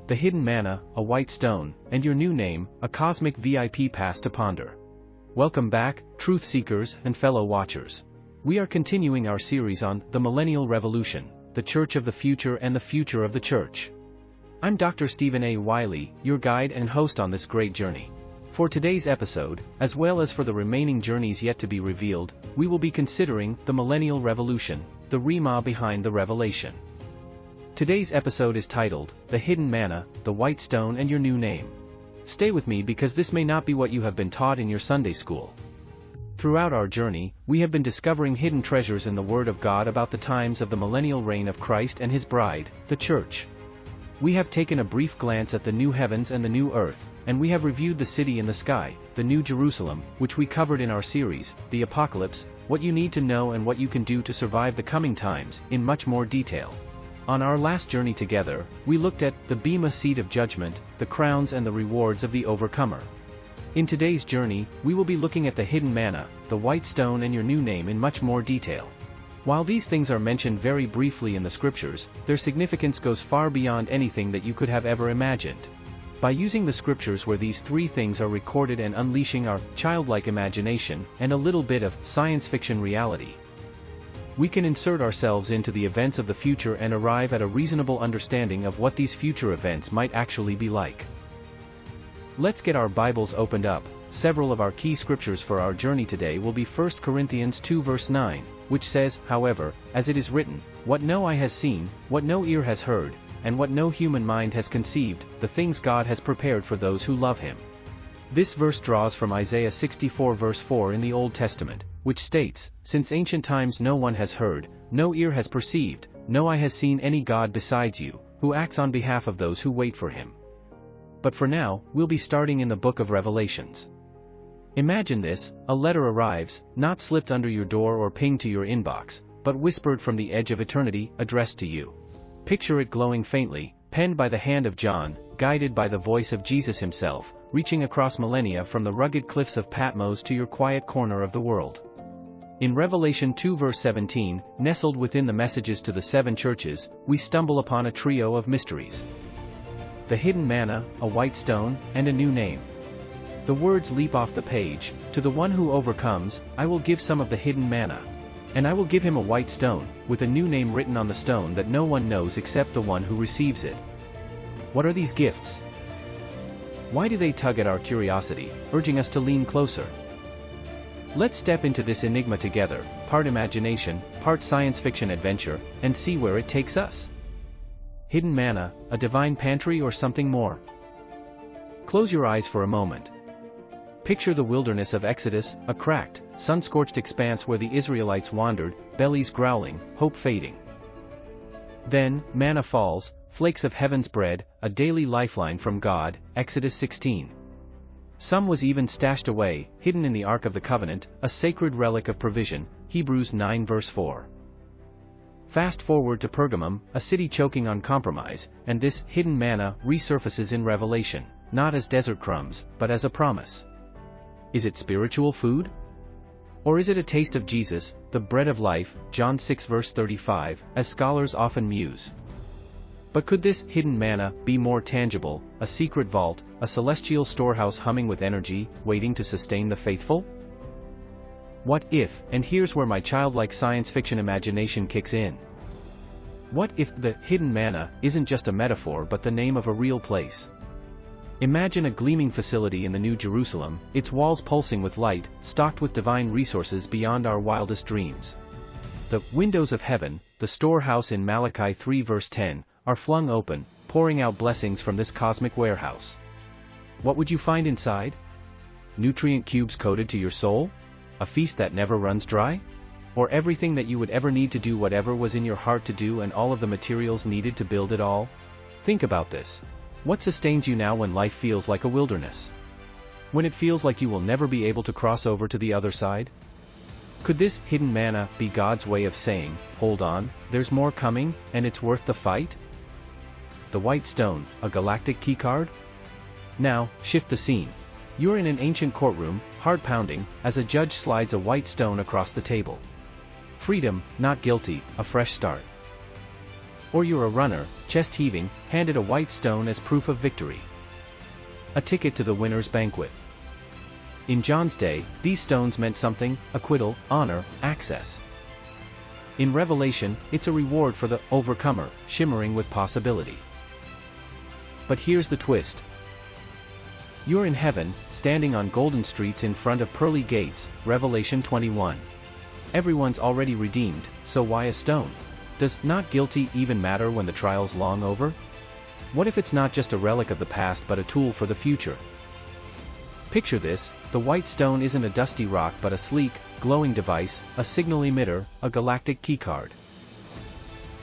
the hidden manna, a white stone, and your new name, a cosmic VIP pass to ponder. Welcome back, truth seekers and fellow watchers. We are continuing our series on the Millennial Revolution, the Church of the Future and the Future of the Church. I'm Dr. Stephen A. Wylie, your guide and host on this great journey. For today's episode, as well as for the remaining journeys yet to be revealed, we will be considering the Millennial Revolution, the Rhema behind the revelation. Today's episode is titled, The Hidden Manna, the White Stone and Your New Name. Stay with me because this may not be what you have been taught in your Sunday school. Throughout our journey, we have been discovering hidden treasures in the Word of God about the times of the millennial reign of Christ and His bride, the Church. We have taken a brief glance at the new heavens and the new earth, and we have reviewed the city in the sky, the New Jerusalem, which we covered in our series, The Apocalypse, what you need to know and what you can do to survive the coming times, in much more detail. On our last journey together, we looked at the Bema seat of judgment, the crowns and the rewards of the overcomer. In today's journey, we will be looking at the hidden manna, the white stone and your new name in much more detail. While these things are mentioned very briefly in the scriptures, their significance goes far beyond anything that you could have ever imagined. By using the scriptures where these three things are recorded and unleashing our childlike imagination and a little bit of science fiction reality, we can insert ourselves into the events of the future and arrive at a reasonable understanding of what these future events might actually be like. Let's get our Bibles opened up. Several of our key scriptures for our journey today will be 1 Corinthians 2 verse 9, which says, however, as it is written, what no eye has seen, what no ear has heard, and what no human mind has conceived, the things God has prepared for those who love Him. This verse draws from Isaiah 64 verse 4 in the Old Testament, which states, since ancient times no one has heard, no ear has perceived, no eye has seen any God besides you, who acts on behalf of those who wait for Him. But for now, we'll be starting in the book of Revelations. Imagine this, a letter arrives, not slipped under your door or pinged to your inbox, but whispered from the edge of eternity, addressed to you. Picture it glowing faintly, penned by the hand of John, guided by the voice of Jesus Himself, reaching across millennia from the rugged cliffs of Patmos to your quiet corner of the world. In Revelation 2 verse 17, nestled within the messages to the seven churches, we stumble upon a trio of mysteries. The hidden manna, a white stone, and a new name. The words leap off the page, to the one who overcomes, I will give some of the hidden manna. And I will give him a white stone, with a new name written on the stone that no one knows except the one who receives it. What are these gifts? Why do they tug at our curiosity, urging us to lean closer? Let's step into this enigma together, part imagination, part science fiction adventure, and see where it takes us. Hidden manna, a divine pantry or something more? Close your eyes for a moment. Picture the wilderness of Exodus, a cracked, sun-scorched expanse where the Israelites wandered, bellies growling, hope fading. Then, manna falls, flakes of heaven's bread, a daily lifeline from God, Exodus 16. Some was even stashed away, hidden in the Ark of the Covenant, a sacred relic of provision, Hebrews 9 verse 4. Fast forward to Pergamum, a city choking on compromise, and this hidden manna resurfaces in Revelation, not as desert crumbs, but as a promise. Is it spiritual food? Or is it a taste of Jesus, the bread of life, John 6 verse 35, as scholars often muse? But could this hidden manna be more tangible, a secret vault, a celestial storehouse humming with energy, waiting to sustain the faithful? What if, and here's where my childlike science fiction imagination kicks in. What if the hidden manna isn't just a metaphor but the name of a real place? Imagine a gleaming facility in the New Jerusalem, its walls pulsing with light, stocked with divine resources beyond our wildest dreams. The windows of heaven, the storehouse in Malachi 3 verse 10, are flung open, pouring out blessings from this cosmic warehouse. What would you find inside? Nutrient cubes coated to your soul? A feast that never runs dry? Or everything that you would ever need to do whatever was in your heart to do and all of the materials needed to build it all? Think about this. What sustains you now when life feels like a wilderness? When it feels like you will never be able to cross over to the other side? Could this hidden manna be God's way of saying, hold on, there's more coming, and it's worth the fight? The white stone, a galactic keycard? Now, shift the scene. You're in an ancient courtroom, heart pounding, as a judge slides a white stone across the table. Freedom, not guilty, a fresh start. Or you're a runner, chest heaving, handed a white stone as proof of victory. A ticket to the winner's banquet. In John's day, these stones meant something: acquittal, honor, access. In Revelation, it's a reward for the overcomer, shimmering with possibility. But here's the twist. You're in heaven, standing on golden streets in front of pearly gates, Revelation 21. Everyone's already redeemed, so why a stone? Does "not guilty" even matter when the trial's long over? What if it's not just a relic of the past but a tool for the future? Picture this: the white stone isn't a dusty rock but a sleek, glowing device, a signal emitter, a galactic keycard.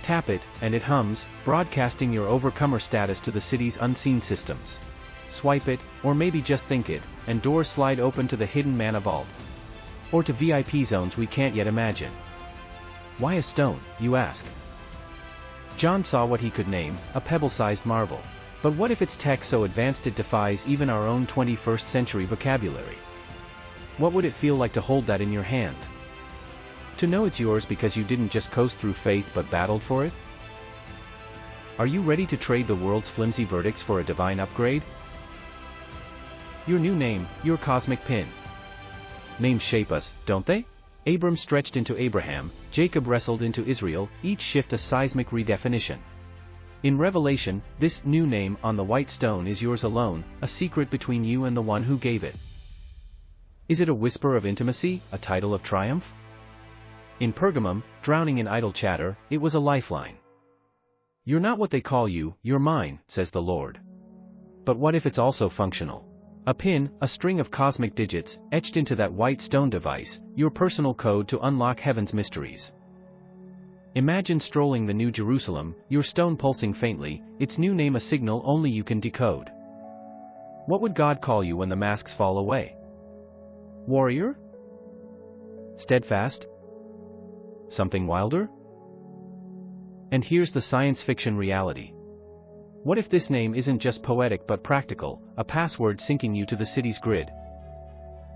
Tap it, and it hums, broadcasting your overcomer status to the city's unseen systems. Swipe it, or maybe just think it, and doors slide open to the Hidden Manna vault. Or to VIP zones we can't yet imagine. Why a stone, you ask? John saw what he could name: a pebble-sized marvel. But what if it's tech so advanced it defies even our own 21st century vocabulary? What would it feel like to hold that in your hand? To know it's yours because you didn't just coast through faith but battled for it? Are you ready to trade the world's flimsy verdicts for a divine upgrade? Your new name, your cosmic pin. Names shape us, don't they? Abram stretched into Abraham, Jacob wrestled into Israel, each shift a seismic redefinition. In Revelation, this new name on the white stone is yours alone, a secret between you and the one who gave it. Is it a whisper of intimacy, a title of triumph? In Pergamum, drowning in idle chatter, it was a lifeline. You're not what they call you, you're mine, says the Lord. But what if it's also functional? A pin, a string of cosmic digits, etched into that white stone device, your personal code to unlock heaven's mysteries. Imagine strolling the New Jerusalem, your stone pulsing faintly, its new name a signal only you can decode. What would God call you when the masks fall away? Warrior? Steadfast? Something wilder? And here's the science fiction reality. What if this name isn't just poetic but practical, a password syncing you to the city's grid?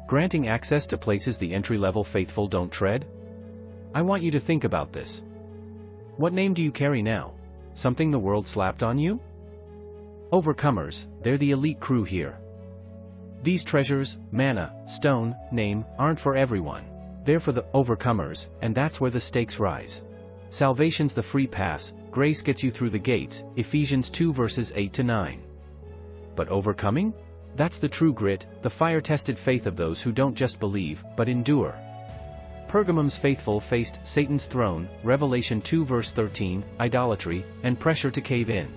Granting access to places the entry-level faithful don't tread? I want you to think about this. What name do you carry now? Something the world slapped on you? Overcomers, they're the elite crew here. These treasures, manna, stone, name, aren't for everyone. They're for the overcomers, and that's where the stakes rise. Salvation's the free pass, grace gets you through the gates, Ephesians 2 verses 8 to 9. But overcoming? That's the true grit, the fire-tested faith of those who don't just believe, but endure. Pergamum's faithful faced Satan's throne, Revelation 2 verse 13, idolatry, and pressure to cave in.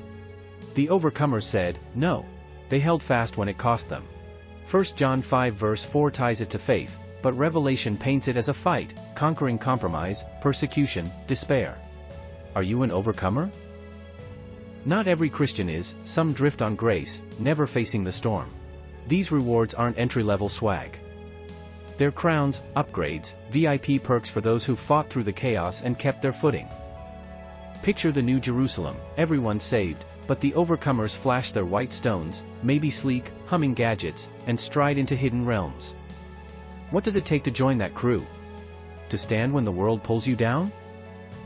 The overcomers said, no. They held fast when it cost them. 1 John 5 verse 4 ties it to faith, but Revelation paints it as a fight, conquering compromise, persecution, despair. Are you an overcomer? Not every Christian is, some drift on grace, never facing the storm. These rewards aren't entry-level swag. They're crowns, upgrades, VIP perks for those who fought through the chaos and kept their footing. Picture the New Jerusalem, everyone saved, but the overcomers flash their white stones, maybe sleek, humming gadgets, and stride into hidden realms. What does it take to join that crew? To stand when the world pulls you down?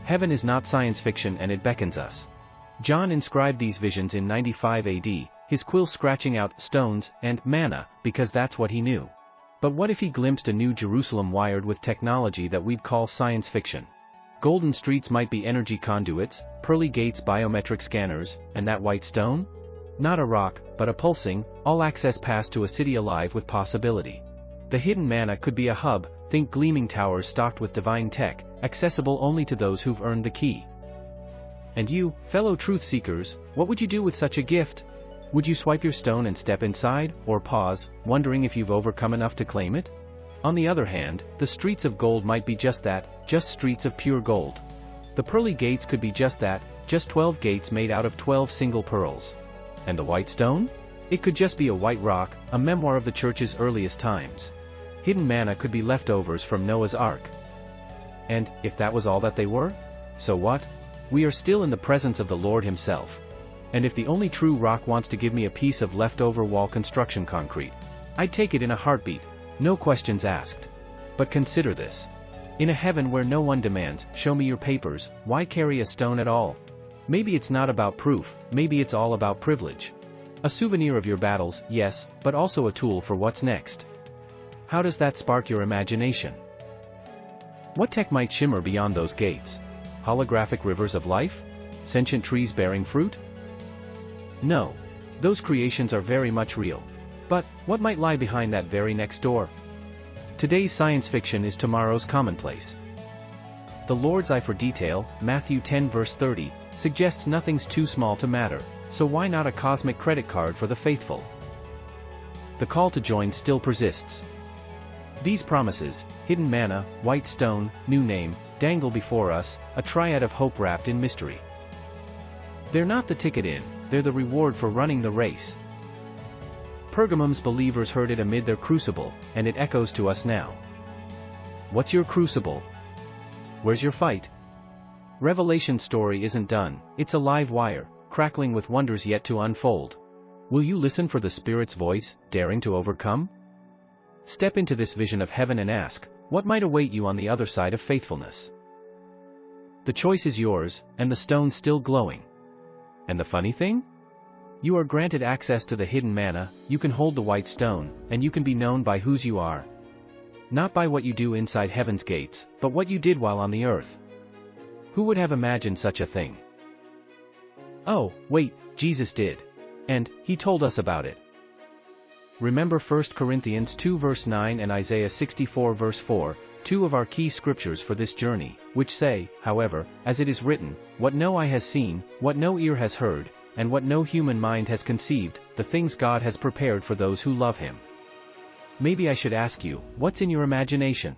Heaven is not science fiction and it beckons us. John inscribed these visions in 95 AD, his quill scratching out stones and manna, because that's what he knew. But what if he glimpsed a New Jerusalem wired with technology that we'd call science fiction? Golden streets might be energy conduits, pearly gates biometric scanners, and that white stone? Not a rock, but a pulsing, all-access pass to a city alive with possibility. The Hidden Manna could be a hub, think gleaming towers stocked with divine tech, accessible only to those who've earned the key. And you, fellow truth seekers, what would you do with such a gift? Would you swipe your stone and step inside, or pause, wondering if you've overcome enough to claim it? On the other hand, the streets of gold might be just that, just streets of pure gold. The pearly gates could be just that, just 12 gates made out of 12 single pearls. And the white stone? It could just be a white rock, a memoir of the church's earliest times. Hidden manna could be leftovers from Noah's Ark. And, if that was all that they were? So what? We are still in the presence of the Lord Himself. And if the only true rock wants to give me a piece of leftover wall construction concrete, I'd take it in a heartbeat, no questions asked. But consider this. In a heaven where no one demands, show me your papers, why carry a stone at all? Maybe it's not about proof, maybe it's all about privilege. A souvenir of your battles, yes, but also a tool for what's next. How does that spark your imagination? What tech might shimmer beyond those gates? Holographic rivers of life? Sentient trees bearing fruit? No. Those creations are very much real. But, what might lie behind that very next door? Today's science fiction is tomorrow's commonplace. The Lord's eye for detail, Matthew 10 verse 30, suggests nothing's too small to matter, so why not a cosmic credit card for the faithful? The call to join still persists. These promises, hidden manna, white stone, new name, dangle before us, a triad of hope wrapped in mystery. They're not the ticket in, they're the reward for running the race. Pergamum's believers heard it amid their crucible, and it echoes to us now. What's your crucible? Where's your fight? Revelation's story isn't done, it's a live wire, crackling with wonders yet to unfold. Will you listen for the Spirit's voice, daring to overcome? Step into this vision of heaven and ask, what might await you on the other side of faithfulness? The choice is yours, and the stone's still glowing. And the funny thing? You are granted access to the hidden manna, you can hold the white stone, and you can be known by whose you are. Not by what you do inside heaven's gates, but what you did while on the earth. Who would have imagined such a thing? Oh, wait, Jesus did. And, he told us about it. Remember 1 Corinthians 2 verse 9 and Isaiah 64 verse 4, two of our key scriptures for this journey, which say, however, as it is written, what no eye has seen, what no ear has heard, and what no human mind has conceived, the things God has prepared for those who love Him. Maybe I should ask you, what's in your imagination?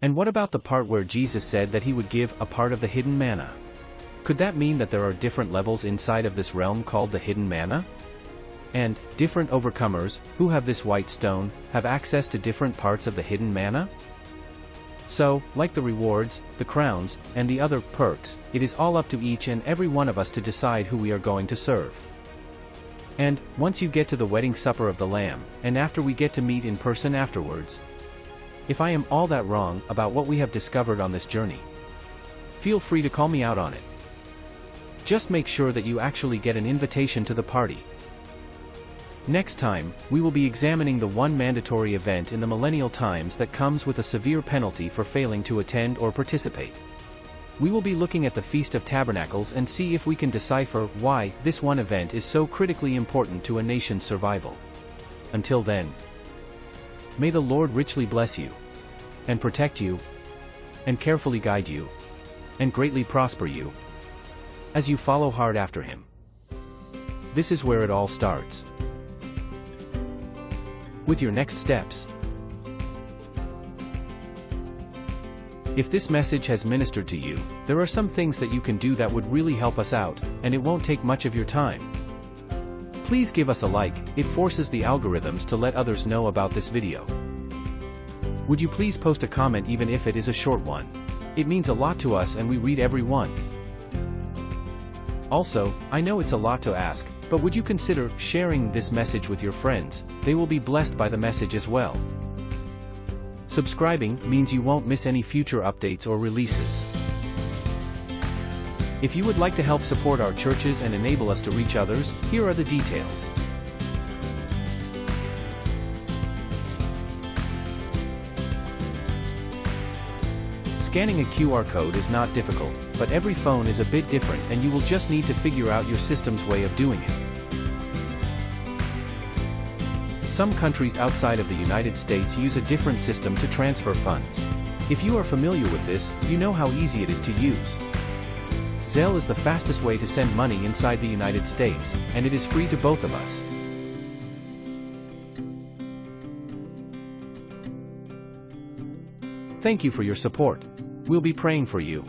And what about the part where Jesus said that He would give a part of the hidden manna? Could that mean that there are different levels inside of this realm called the hidden manna? And, different overcomers, who have this white stone, have access to different parts of the hidden manna? So, like the rewards, the crowns, and the other perks, it is all up to each and every one of us to decide who we are going to serve. And, once you get to the wedding supper of the Lamb, and after we get to meet in person afterwards, if I am all that wrong about what we have discovered on this journey, feel free to call me out on it. Just make sure that you actually get an invitation to the party. Next time, we will be examining the one mandatory event in the millennial times that comes with a severe penalty for failing to attend or participate. We will be looking at the Feast of Tabernacles and see if we can decipher why this one event is so critically important to a nation's survival. Until then, may the Lord richly bless you, and protect you, and carefully guide you, and greatly prosper you, as you follow hard after Him. This is where it all starts. With your next steps. If this message has ministered to you, there are some things that you can do that would really help us out, and it won't take much of your time. Please give us a like, it forces the algorithms to let others know about this video. Would you please post a comment even if it is a short one? It means a lot to us and we read every one. Also, I know it's a lot to ask, but would you consider sharing this message with your friends? They will be blessed by the message as well. Subscribing means you won't miss any future updates or releases. If you would like to help support our churches and enable us to reach others, here are the details. Scanning a QR code is not difficult, but every phone is a bit different and you will just need to figure out your system's way of doing it. Some countries outside of the United States use a different system to transfer funds. If you are familiar with this, you know how easy it is to use. Zelle is the fastest way to send money inside the United States, and it is free to both of us. Thank you for your support. We'll be praying for you.